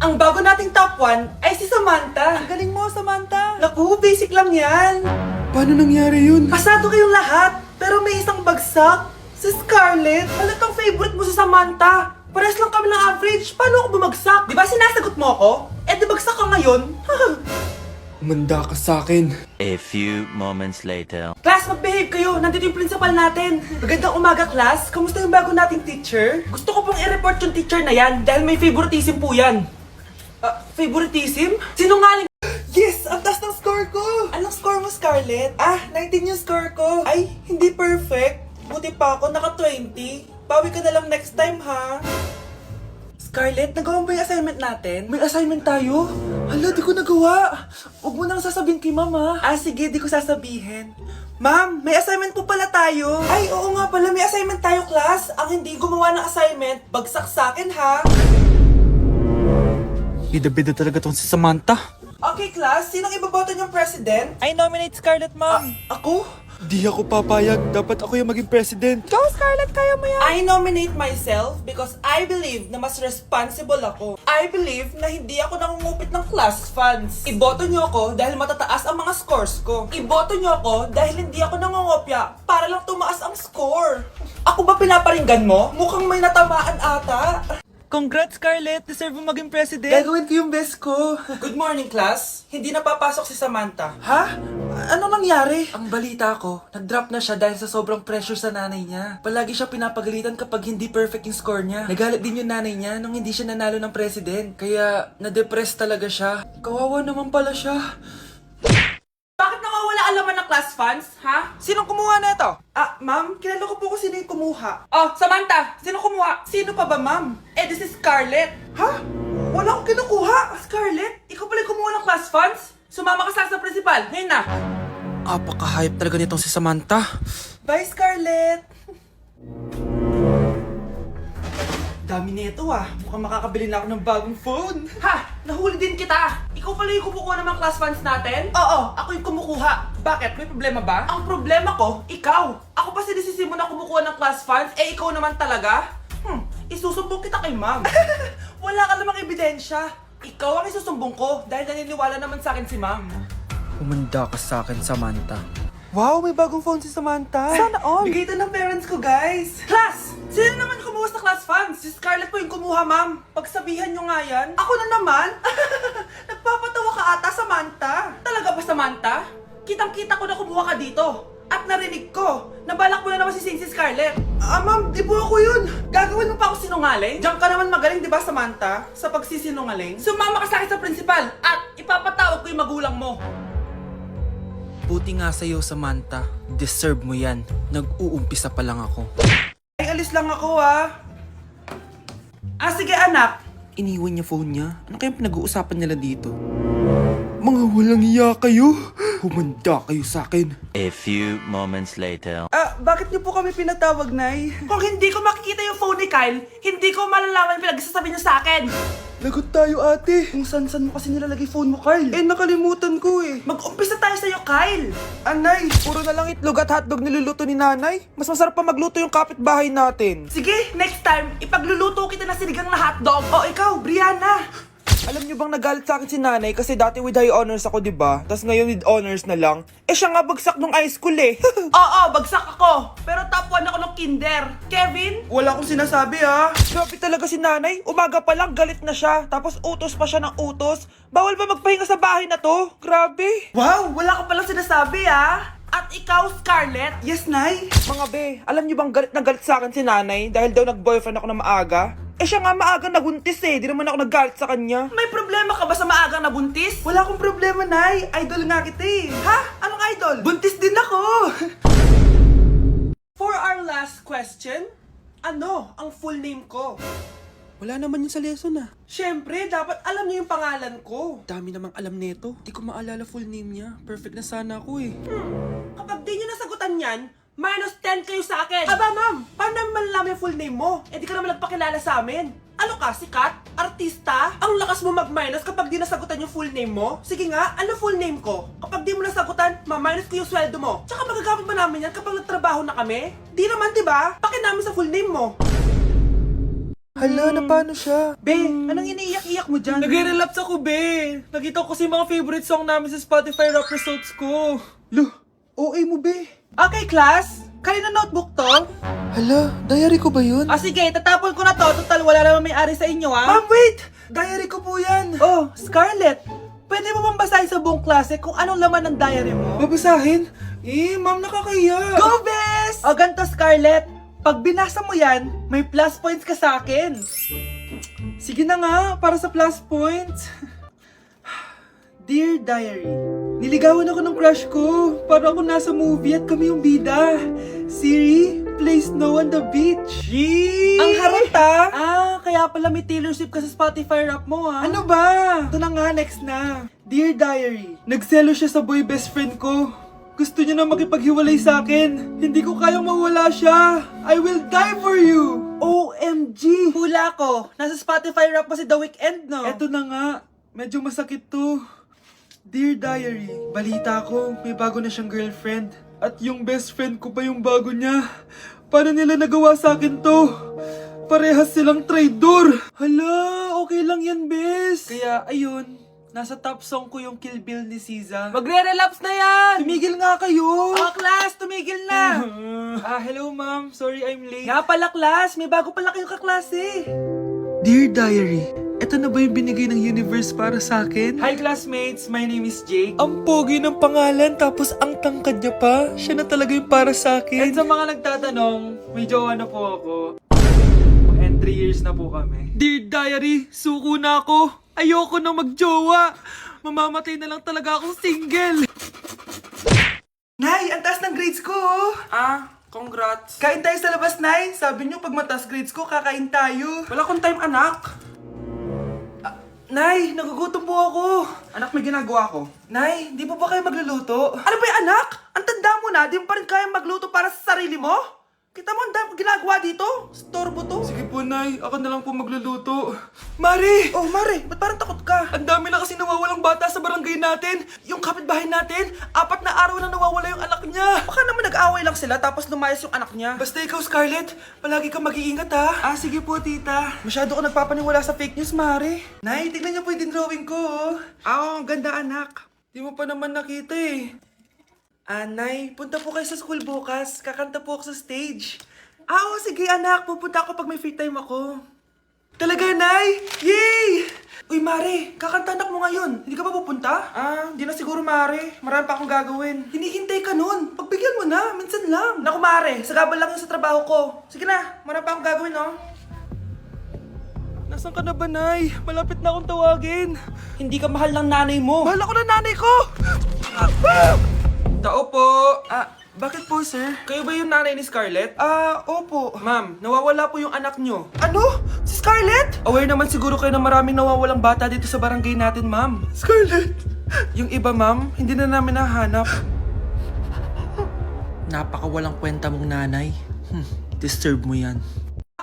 Ang bago nating top 1 ay si Samantha. Ang galing mo, Samantha. Naku, basic lang yan. Paano nangyari yun? Pasado kayong lahat, pero may isang bagsak. Si Scarlett. Halatang favorite mo si Samantha. Pares lang kami ng average. Paano ako bumagsak? Di ba sinasagot mo ako? Eh, di bagsak ka ngayon. Umanda ka sa akin. A few moments later. Class, mag-behave kayo. Nandito yung principal natin. Magandang umaga, class. Kamusta yung bago nating teacher? Gusto ko pong i-report yung teacher na yan dahil may favoritism po yan. Favoritism? Sinungaling. Yes! Ang taas ng score ko! Anong score mo, Scarlett? 19 yung score ko. Ay, hindi perfect. Buti pa ako, naka 20. Bawi ka na lang next time, ha? Scarlett, nagawa mo ba yung assignment natin? May assignment tayo? Hala, di ko nagawa. Huwag mo nang sasabihin kay mama. Sige, di ko sasabihin. Ma'am, may assignment po pala tayo. Ay, oo nga pala, may assignment tayo, class. Ang hindi gumawa ng assignment, bagsak sa akin, ha? Bida-bida talaga tong si Samantha. Okay, class, sinong iboboto niyong president? I nominate Scarlett, ma'am. Ako? Di ako papayag. Dapat ako yung maging president. Go, Scarlett! Kaya mo yan! I nominate myself because I believe na mas responsible ako. I believe na hindi ako nangungupit ng class funds. Iboto niyo ako dahil matataas ang mga scores ko. Iboto niyo ako dahil hindi ako nangungopya para lang tumaas ang score. Ako ba pinaparinggan mo? Mukhang may natamaan ata. Congrats, Scarlett! Deserve mo maging president! Gagawin ko yung best ko. Good morning, class. Hindi na papasok si Samantha. Ha? Ano nangyari? Ang balita ko, nag-drop na siya dahil sa sobrang pressure sa nanay niya. Palagi siya pinapagalitan kapag hindi perfect yung score niya. Nagalit din yung nanay niya nung hindi siya nanalo ng president. Kaya, na-depress talaga siya. Kawawa naman pala siya. Bakit nawawala ang laman ng class funds, ha? Sinong kumuha na ito? Ma'am, kilala ko po kung sino yung kumuha. Oh, Samantha! Sino kumuha? Sino pa ba, ma'am? This is Scarlett. Ha? Wala akong kinukuha. Scarlett, ikaw pala yung kumuha ng class funds? Sumama ka sa principal. Ngayon na. Apaka-hype talaga nitong si Samantha. Bye, Scarlett. Dami nito Mukhang makakabili na ako ng bagong phone. Ha! Nahuli din kita! Ikaw pala yung kumukuha ng mga class funds natin? Oo, ako yung kumukuha. Bakit? May problema ba? Ang problema ko, ikaw. Ako pa sinisisi mo na kumukuha ng class funds, ikaw naman talaga? Isusumbong kita kay ma'am. Wala ka namang ebidensya. Ikaw ang isusumbong ko dahil naniniwala naman sa akin si ma'am. Umanda ka sa akin, Samantha. Wow, may bagong phone si Samantha. Sana all. Bigay ito ng parents ko, guys. Class! Sino naman kumuha sa class funds? Si Scarlett po yung kumuha, ma'am. Pagsabihan nyo nga yan. Ako na naman? Nagpapatawa ka ata, Samantha. Talaga ba, Samantha? Kitang-kita ko na kumuha ka dito. At narinig ko, nabalak mo na naman si Scarlett. Ma'am, di po ako yun. Gagawin mo pa ako sinungaling? Diyan ka naman magaling, di ba, Samantha? Sa pagsisinungaling? Sumama ka sa akin sa principal at ipapatawag ko yung magulang mo. Buti nga sa'yo, Samantha. Deserve mo yan. Nag-uumpisa pa lang ako. Ay, alis lang ako, sige, anak. Iniwan niya phone niya. Ano kayang pinag-uusapan nila dito? Mga walang iya kayo. Humanda kayo sa akin. A few moments later. Bakit niyo po kami pinatawag, Nay? Kung hindi ko makikita yung phone ni Kyle, hindi ko malalaman yung pinagsasabi niyo sa akin. Lagot tayo, ate. Kung saan mo kasi nilalagay phone mo, Kyle? Nakalimutan ko eh. Mag-umpisa tayo sa'yo, Kyle. Anay, puro na lang itlog at hotdog niluluto ni nanay. Mas masarap pa magluto yung kapitbahay natin. Sige, next time, ipagluluto kita na sinigang na hotdog. Ikaw, Brianna. Alam niyo bang nagalit sa akin si nanay kasi dati with high honors ako, di ba? Tapos ngayon with honors na lang. Siya nga bagsak nung high school eh. Oo, bagsak ako. Pero top 1 ako ng kinder. Kevin? Wala akong sinasabi Grabe talaga si nanay. Umaga pa lang galit na siya. Tapos utos pa siya ng utos. Bawal ba magpahinga sa bahay na to? Grabe. Wow, wala ka palang sinasabi At ikaw, Scarlett? Yes, Nay? Mga be, alam niyo bang galit na galit sa akin si nanay dahil daw nag-boyfriend ako na maaga? Siya nga maaga nabuntis eh. Di naman ako naggalit sa kanya. May problema ka ba sa maagang nabuntis? Wala akong problema, Nay. Idol nga kita eh. Ha? Anong idol? Buntis din ako. For our last question, ano ang full name ko? Wala naman yun sa lesson Siyempre, dapat alam niyo yung pangalan ko. Dami namang alam nito. Di ko maalala full name niya. Perfect na sana ako eh. Kapag di niyo nasagutan yan, -10 kayo sa akin. Aba, ma'am, paano naman malalaman yung full name mo? Di ka naman nagpakilala sa amin. Ano ka, sikat? Artista? Ang lakas mo mag-minus kapag di nasagutan yung full name mo? Sige nga, ano full name ko? Kapag di mo nasagutan, ma-minus ko yung sweldo mo. Tsaka magagamit ba namin yan kapag nagtrabaho na kami? Di naman, diba? Pakin namin sa full name mo. Hala, na paano siya? Be, anong iniiyak-iyak mo dyan? Nagre-relapse ako, be. Nakita ko kasi mga favorite song namin sa Spotify rap results ko. Lo, OA mo, be. Okay, class. Kanina notebook to? Hala, diary ko ba yun? Sige, tatapon ko na to. Total, wala naman may-ari sa inyo, Ma'am, wait! Diary ko po yan. Oh, Scarlett. Pwede mo bang basahin sa buong klase kung anong laman ng diary mo? Babasahin? Ma'am, nakakahiya. Go, Bes! O ganito, Scarlett. Pag binasa mo yan, may plus points ka sa akin. Sige na nga, para sa plus points. Dear Diary, niligawan ako ng crush ko. Para ako nasa movie at kami yung bida. Siri, play Snow on the Beach. Yee! Ang harap kaya pala may Taylor Swift ka sa Spotify rap mo, ha? Ano ba? Ito na nga, next na. Dear Diary, nagselo siya sa boy best friend ko. Gusto niya na makipaghiwalay sa akin. Hindi ko kayang mawala siya. I will die for you. OMG! Hula ko. Nasa Spotify rap mo si The Weeknd, no? Eto na nga, medyo masakit to. Dear Diary, balita ko, may bago na siyang girlfriend. At yung best friend ko pa yung bago niya. Paano nila nagawa sa akin to? Parehas silang traitor. Hala, okay lang yan, bes. Kaya, ayun, nasa top song ko yung Kill Bill ni SZA. Magre-relapse na yan! Tumigil nga kayo! Oh, class! Tumigil na! Hello ma'am. Sorry I'm late. Nga pala, class! May bago pala kayong kaklase! Dear Diary, eto na ba yung binigay ng universe para sa akin? Hi classmates, my name is Jake. Ang pogi ng pangalan, tapos ang tangkad niya pa. Siya na talaga yung para sa And akin. sa mga nagtatanong, may jowa na po ako. And 3 years na po kami. Dear Diary, suko na ako. Ayoko na magjowa. Mamamatay na lang talaga akong single. Nay, ang taas ng grades ko. Congrats. Kain tayo sa labas, Nay. Sabi niyo pag mataas grades ko, kakain tayo. Wala akong time, anak. Nay, nagugutom po ako. Anak, may ginagawa ko. Nay, di po ba kayo magluluto? Ano ba yung anak? Ang tanda mo na, di mo pa rin kaya magluto para sa sarili mo? Kita mo ang dami ginagawa dito? Storbo to. Sige po, Nay. Ako na lang po magluluto. Mari! Oh, Mare, ba't parang takot ka? Ang dami na kasi nawawalang bata sa barangay natin. Yung kapitbahay natin, 4 na araw na nawawala yung anak niya. Baka naman nag-away lang sila tapos lumayas yung anak niya. Basta ikaw, Scarlett, palagi kang mag-iingat ha. Sige po, tita. Masyado ka nagpapaniwala sa fake news, Mari. Nay, tignan niyo po yung drawing ko. Ang ganda, anak. Di mo pa naman nakita eh. Nay, punta po kayo sa school bukas. Kakanta po ako sa stage. Sige anak, pupunta ako pag may free time ako. Talaga, Nay? Yay! Uy, Mari, kakanta anak mo ngayon. Hindi ka pa pupunta? Hindi na siguro, Mare. Marami pa akong gagawin. Hinihintay ka nun. Pagbigyan mo na, minsan lang. Naku Mare, sagabal lang yun sa trabaho ko. Sige na, marami pa akong gagawin, no? Nasaan ka na ba, Nay? Malapit na akong tawagin. Hindi ka mahal ng nanay mo. Mahal ako ng nanay ko! Tao po. Bakit po, sir? Kayo ba yung nanay ni Scarlett? Opo. Ma'am, nawawala po yung anak nyo. Ano? Si Scarlett? Aware naman siguro kayo na maraming nawawalang bata dito sa barangay natin, ma'am. Scarlett! Yung iba, ma'am, hindi na namin nahanap. Napakawalang kwenta mong nanay. Disturb mo yan.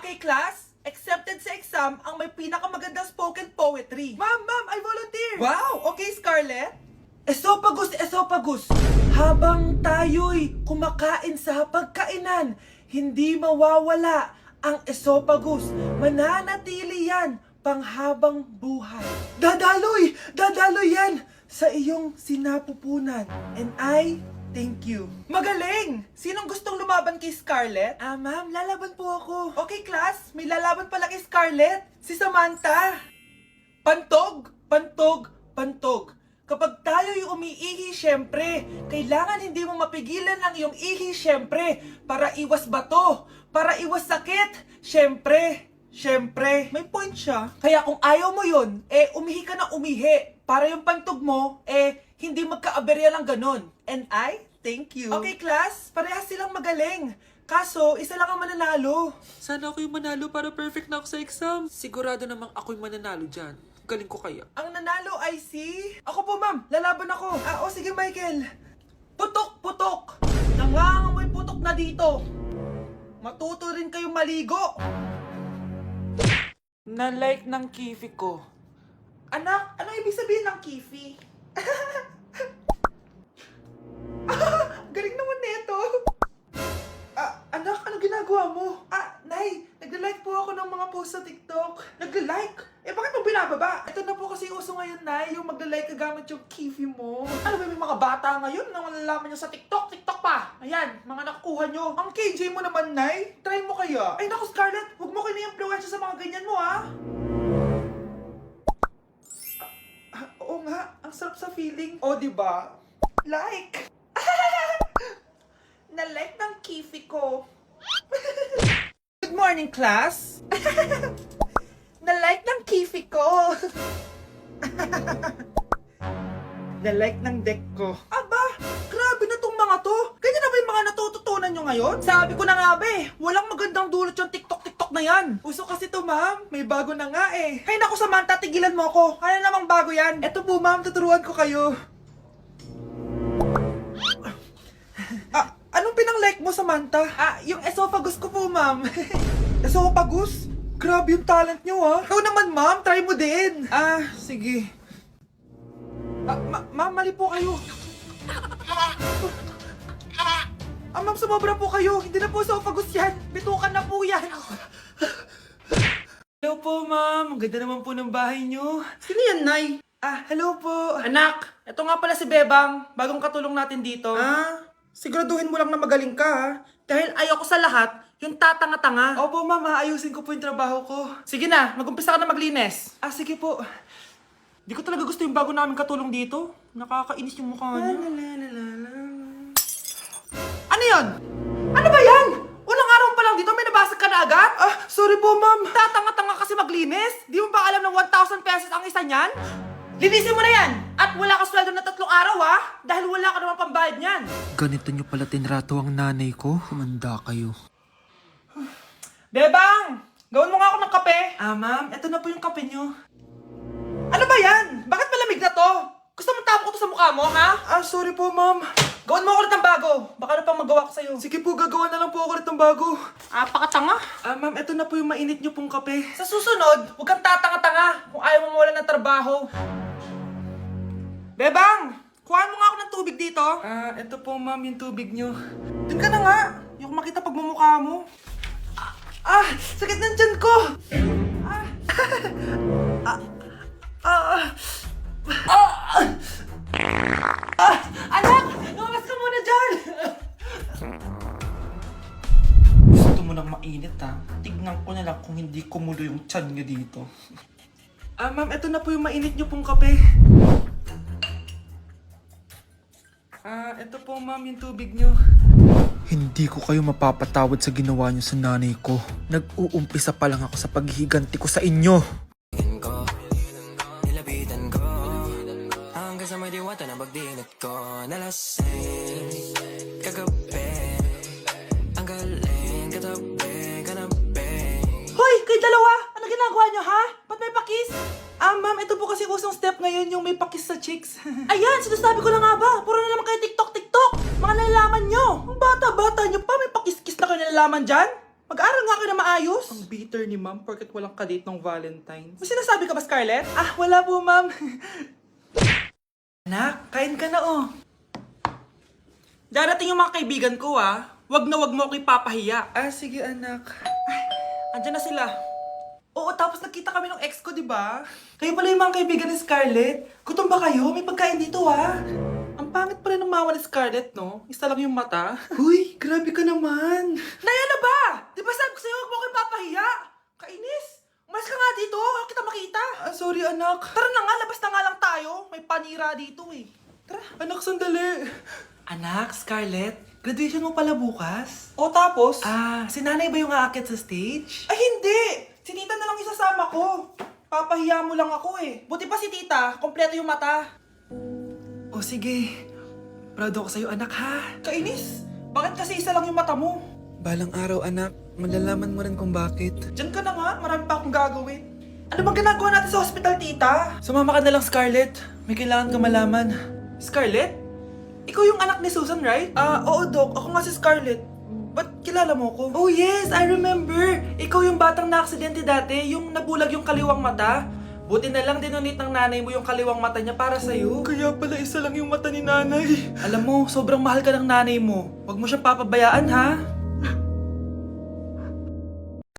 Okay class, accepted sa exam ang may pinakamagandang spoken poetry. Ma'am, I volunteer! Wow! Okay, Scarlett? Esophagus! Habang tayo'y kumakain sa pagkainan, hindi mawawala ang esophagus. Mananatili yan panghabang buhay. Dadaloy yan sa iyong sinapupunan. And I thank you. Magaling! Sinong gustong lumaban kay Scarlett? Ma'am, lalaban po ako. Okay, class, may lalaban pala kay Scarlett. Si Samantha. Pantog! Kapag tayo'y umiihi, syempre, kailangan hindi mo mapigilan ang iyong ihi, syempre, para iwas bato, para iwas sakit, syempre. May point siya. Kaya kung ayaw mo yun, umihi ka na umihi, para yung pantog mo, hindi magka-aberya lang ganun. And I thank you. Okay, class, parehas silang magaling. Kaso, isa lang ang mananalo. Sana ako yung manalo para perfect na ako sa exam. Sigurado namang ako yung mananalo dyan. Galing ko kaya. Ang nanalo ay si... Ako po, ma'am. Lalaban ako. Sige, Michael. Putok! Nangangamoy putok na dito. Matuto rin kayong maligo. Na-like ng kifi ko. Anak, anong ibig sabihin ng kifi? Galing naman nito. Anak, ano ginagawa mo? Nay, nagla-like po ako ng mga post sa TikTok. uso ngayon, Nay, yung magla-like ka gamit yung Kiwi mo. Alam mo, may mga bata ngayon na malalaman nyo sa TikTok pa. Ayan, mga nakukuha nyo. Ang KJ mo naman, Nay, try mo kaya. Ay naku, Scarlett, huwag mo kayo na-influensya sa mga ganyan mo, ha? Oo nga, ang sarap sa feeling. O, diba? Like! Na-like ng Kiwi ko. Good morning, class! Na-like ng Kiwi ko. Na-like ng deck ko. Aba, grabe na tong mga to. Ganyan na ba yung mga natututunan nyo ngayon? Sabi ko na nga ba eh, walang magandang dulot yung TikTok na yan. Uso kasi to, ma'am. May bago na nga eh. Hay naku, Samantha, tigilan mo ako. Ano namang bago yan? Eto po, ma'am, tuturuan ko kayo. Anong pinang-like mo, Samantha? Yung esophagus ko po, ma'am. Esophagus? Grabe yung talent nyo, ha? Ikaw naman, ma'am. Try mo din. Sige. Ma'am, mali po kayo. Ma'am, sumobra po kayo. Hindi na po esophagus yan. Bitukan na po yan. Hello po, ma'am. Ang ganda naman po ng bahay nyo. Sino yan, Nay? Hello po. Anak, ito nga pala si Bebang. Bagong katulong natin dito. Siguraduhin mo lang na magaling ka, ha? Dahil ayoko sa lahat, yung tatanga-tanga. Opo, ma'am. Ayusin ko po yung trabaho ko. Sige na, mag-umpisa ka na maglinis. Sige po. Di ko talaga gusto yung bago namin katulong dito. Nakakainis yung mukha niya. Ano yun? Ano ba yan? Unang araw pa lang dito, may nabasag ka na agad? Sorry po, ma'am. Tatanga-tanga kasi maglinis? Di mo ba alam ng 1,000 pesos ang isa niyan? Linisin mo na yan! At wala ka sweldo na 3 araw, ha? Dahil wala ka naman pambayad niyan. Ganito nyo pala tinrato ang nanay ko? Humanda kayo. Bebang! Gawin mo nga ako ng kape. Ma'am, ito na po yung kape nyo. Ano ba yan? Bakit malamig na to? Gusto mo tapo ko to sa mukha mo, ha? Sorry po, ma'am. Gawin mo ako ulit ng bago. Baka ano pang magawa ko sa'yo. Sige po, gagawa na lang po ako ulit ng bago. Pakatanga. Ma'am, ito na po yung mainit nyo pong kape. Sa susunod, huwag kang tatanga-tanga kung ayaw mo mawalan ng trabaho. Bebang! Kuhaan mo nga ako ng tubig dito. Ito po, ma'am, yung tubig nyo. Doon ka na nga. Yung makita pagmumukha mo. Sakit ng tiyan ko. Anak! Lumabas ka muna dyan! Gusto mo nang mainit, ha? Tignan ko na lang kung hindi kumulo yung tiyan nyo dito. Ma'am, ito na po yung mainit nyo pong kape. Ito po, ma'am, yung tubig nyo. Hindi ko kayo mapapatawad sa ginawa nyo sa nanay ko. Nag-uumpisa pa lang ako sa paghihiganti ko sa inyo. Nilapitan ko hanggang sa may diwata na pagdilat ko. Nalasing kagabi, ang galing katabi. Hoy! Kayo dalawa! Ano ginagawa nyo, ha? Ba't may pakis? Ma'am, ito po kasi usong step ngayon yung may pakis sa chicks. Ayan! Sinasabi ko na nga ba? Puro na naman kayo TikTok! Mga nalalaman nyo! Ang bata-bata nyo pa, may pakis-kis na kayo nalalaman dyan? Mag-aaral nga kayo na maayos! Ang bitter ni ma'am porket walang kadate ng Valentine's. May sinasabi ka ba, Scarlett? Wala po, ma'am. Anak, kain ka na, oh. Darating yung mga kaibigan ko, ha? Wag na wag mo ako ipapahiya. Sige, anak. Andyan na sila. Oo, tapos nagkita kami ng ex ko, di ba? Kayo pala yung mga kaibigan ni Scarlett. Gutom ba kayo? May pagkain dito, ha? Ang pangit pa rin ng mama ni Scarlett, no? Isa lang yung mata. Huy, grabe ka naman. Naya na ba? Di ba sabi ko sa'yo, wag mo ako ipapahiya? Kainis! Umalis ka nga dito, huwag kita makita. Sorry, anak. Tara na nga, labas na nga lang tayo. May panira dito, eh. Tara. Anak, sandali. Anak, Scarlett, graduation mo pala bukas? O tapos? Si nanay ba yung aakyat sa stage? Ay, hindi! Si tita na lang isasama ko. Papahiya mo lang ako eh. Buti pa si tita, kompleto yung mata. O sige, proud ako sa'yo, anak, ha? Kainis! Bakit kasi isa lang yung mata mo? Balang araw, anak, malalaman mo rin kung bakit. Diyan ka na nga, marami pa akong gagawin. Ano bang ginagawa natin sa hospital, tita? Sumama ka na lang, Scarlett. May kailangan ka malaman. Scarlett? Ikaw yung anak ni Susan, right? Oo, Doc. Ako nga si Scarlett. Ba't kilala mo ko? Oh yes, I remember. Ikaw yung batang na-aksidente dati, yung nabulag yung kaliwang mata. Buti na lang dinonate ng nanay mo yung kaliwang mata niya para sa'yo. Kaya pala isa lang yung mata ni nanay. Alam mo, sobrang mahal ka ng nanay mo. Huwag mo siyang papabayaan, ha?